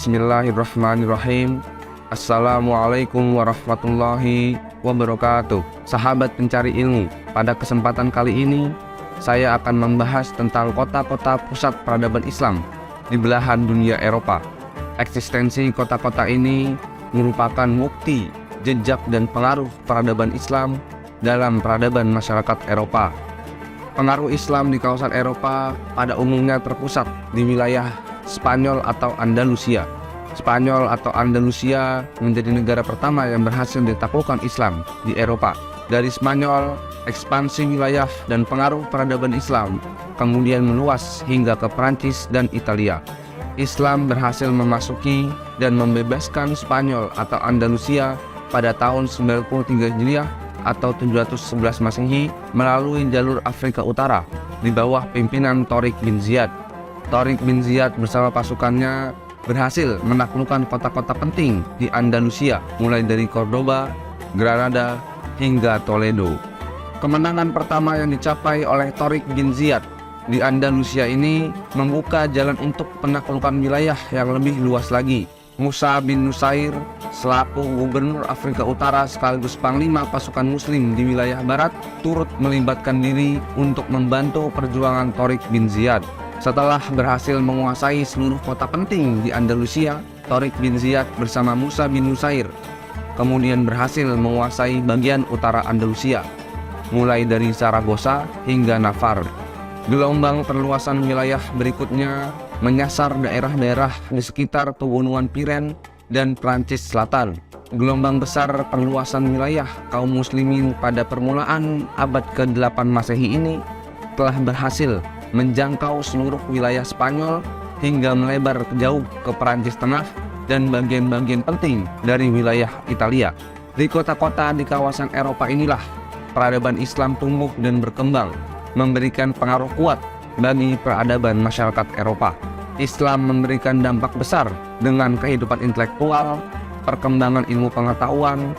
Bismillahirrahmanirrahim. Assalamualaikum warahmatullahi wabarakatuh. Sahabat pencari ilmu, pada kesempatan kali ini saya akan membahas tentang kota-kota pusat peradaban Islam di belahan dunia Eropa. Eksistensi kota-kota ini merupakan bukti, jejak dan pengaruh peradaban Islam dalam peradaban masyarakat Eropa. Pengaruh Islam di kawasan Eropa pada umumnya terpusat di wilayah Spanyol atau Andalusia. Spanyol atau Andalusia menjadi negara pertama yang berhasil ditaklukkan Islam di Eropa. Dari Spanyol, ekspansi wilayah dan pengaruh peradaban Islam kemudian meluas hingga ke Perancis dan Italia. Islam berhasil memasuki dan membebaskan Spanyol atau Andalusia pada tahun 93 Hijriah atau 711 Masehi melalui jalur Afrika Utara di bawah pimpinan Tariq bin Ziyad. Tariq bin Ziyad bersama pasukannya berhasil menaklukkan kota-kota penting di Andalusia, mulai dari Cordoba, Granada, hingga Toledo. Kemenangan pertama yang dicapai oleh Tariq bin Ziyad di Andalusia ini membuka jalan untuk penaklukan wilayah yang lebih luas lagi. Musa bin Nusair selaku gubernur Afrika Utara sekaligus panglima pasukan muslim di wilayah barat turut melibatkan diri untuk membantu perjuangan Tariq bin Ziyad. Setelah berhasil menguasai seluruh kota penting di Andalusia, Tariq bin Ziyad bersama Musa bin Nusair kemudian berhasil menguasai bagian utara Andalusia, mulai dari Zaragoza hingga Navarre. Gelombang perluasan wilayah berikutnya menyasar daerah-daerah di sekitar pegunungan Piren dan Prancis Selatan. Gelombang besar perluasan wilayah kaum muslimin pada permulaan abad ke-8 Masehi ini telah berhasil menjangkau seluruh wilayah Spanyol hingga melebar jauh ke Perancis Tengah dan bagian-bagian penting dari wilayah Italia. Di kota-kota di kawasan Eropa inilah peradaban Islam tumbuh dan berkembang, memberikan pengaruh kuat bagi peradaban masyarakat Eropa. Islam memberikan dampak besar dengan kehidupan intelektual, perkembangan ilmu pengetahuan,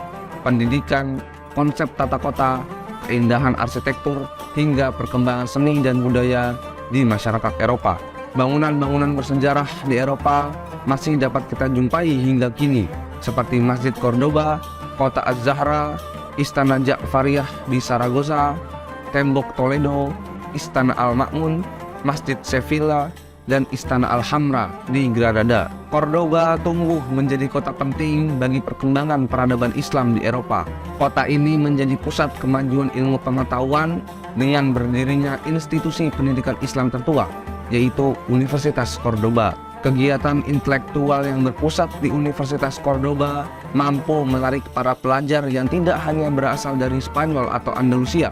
pendidikan, konsep tata kota, keindahan arsitektur, hingga perkembangan seni dan budaya di masyarakat Eropa. Bangunan-bangunan bersejarah di Eropa masih dapat kita jumpai hingga kini, seperti Masjid Cordoba, Kota Az-Zahra, Istana Ja'fariyah di Zaragoza, Tembok Toledo, Istana Al-Ma'mun, Masjid Sevilla, dan Istana Al-Hamra di Granada. Cordoba tumbuh menjadi kota penting bagi perkembangan peradaban Islam di Eropa. Kota ini menjadi pusat kemajuan ilmu pengetahuan dengan berdirinya institusi pendidikan Islam tertua, yaitu Universitas Cordoba. Kegiatan intelektual yang berpusat di Universitas Cordoba mampu menarik para pelajar yang tidak hanya berasal dari Spanyol atau Andalusia,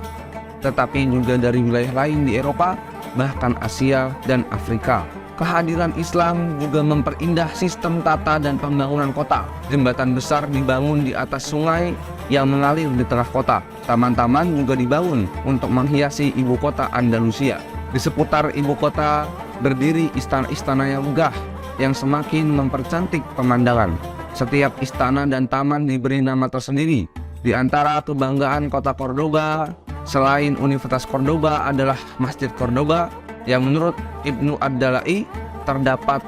tetapi juga dari wilayah lain di Eropa, bahkan Asia dan Afrika. Kehadiran Islam juga memperindah sistem tata dan pembangunan kota. Jembatan besar dibangun di atas sungai yang mengalir di tengah kota. Taman-taman juga dibangun untuk menghiasi ibu kota Andalusia. Di seputar ibu kota berdiri istana-istana yang megah yang semakin mempercantik pemandangan. Setiap istana dan taman diberi nama tersendiri. Di antara kebanggaan kota Cordoba selain Universitas Cordoba adalah Masjid Cordoba yang menurut Ibnu Ad-Dalai terdapat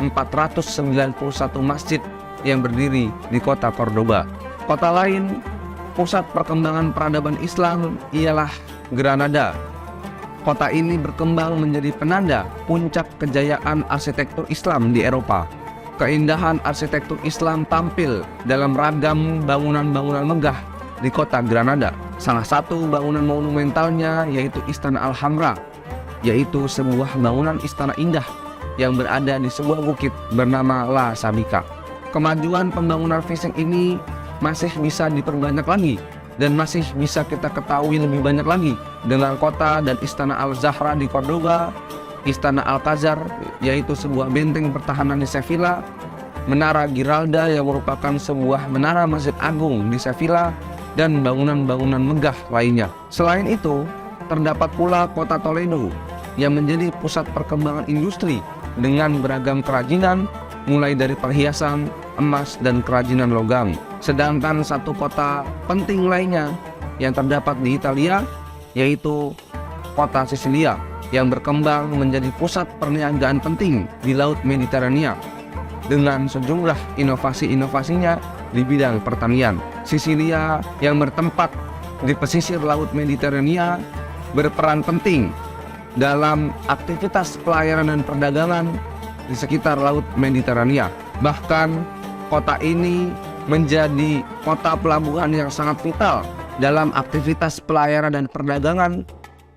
491 masjid yang berdiri di kota Cordoba. Kota lain pusat perkembangan peradaban Islam ialah Granada. Kota ini berkembang menjadi penanda puncak kejayaan arsitektur Islam di Eropa. Keindahan arsitektur Islam tampil dalam ragam bangunan-bangunan megah di kota Granada. Salah satu bangunan monumentalnya yaitu Istana Al-Hamra, yaitu sebuah bangunan istana indah yang berada di sebuah bukit bernama La Sabika. Kemajuan pembangunan fisik ini masih bisa diperbanyak lagi dan masih bisa kita ketahui lebih banyak lagi dengan kota dan Istana Al-Zahra di Cordoba, Istana Alcazar yaitu sebuah benteng pertahanan di Sevilla, Menara Giralda yang merupakan sebuah menara masjid agung di Sevilla, dan bangunan-bangunan megah lainnya. Selain itu, terdapat pula kota Toledo yang menjadi pusat perkembangan industri dengan beragam kerajinan mulai dari perhiasan, emas, dan kerajinan logam. Sedangkan satu kota penting lainnya yang terdapat di Italia yaitu kota Sisilia yang berkembang menjadi pusat perniagaan penting di Laut Mediterania. dengan sejumlah inovasi-inovasinya di bidang pertanian. Sisilia yang bertempat di pesisir Laut Mediterania berperan penting dalam aktivitas pelayaran dan perdagangan di sekitar Laut Mediterania. Bahkan kota ini menjadi kota pelabuhan yang sangat vital dalam aktivitas pelayaran dan perdagangan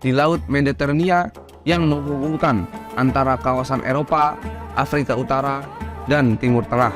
di Laut Mediterania yang menghubungkan antara kawasan Eropa, Afrika Utara, dan Timur Tengah.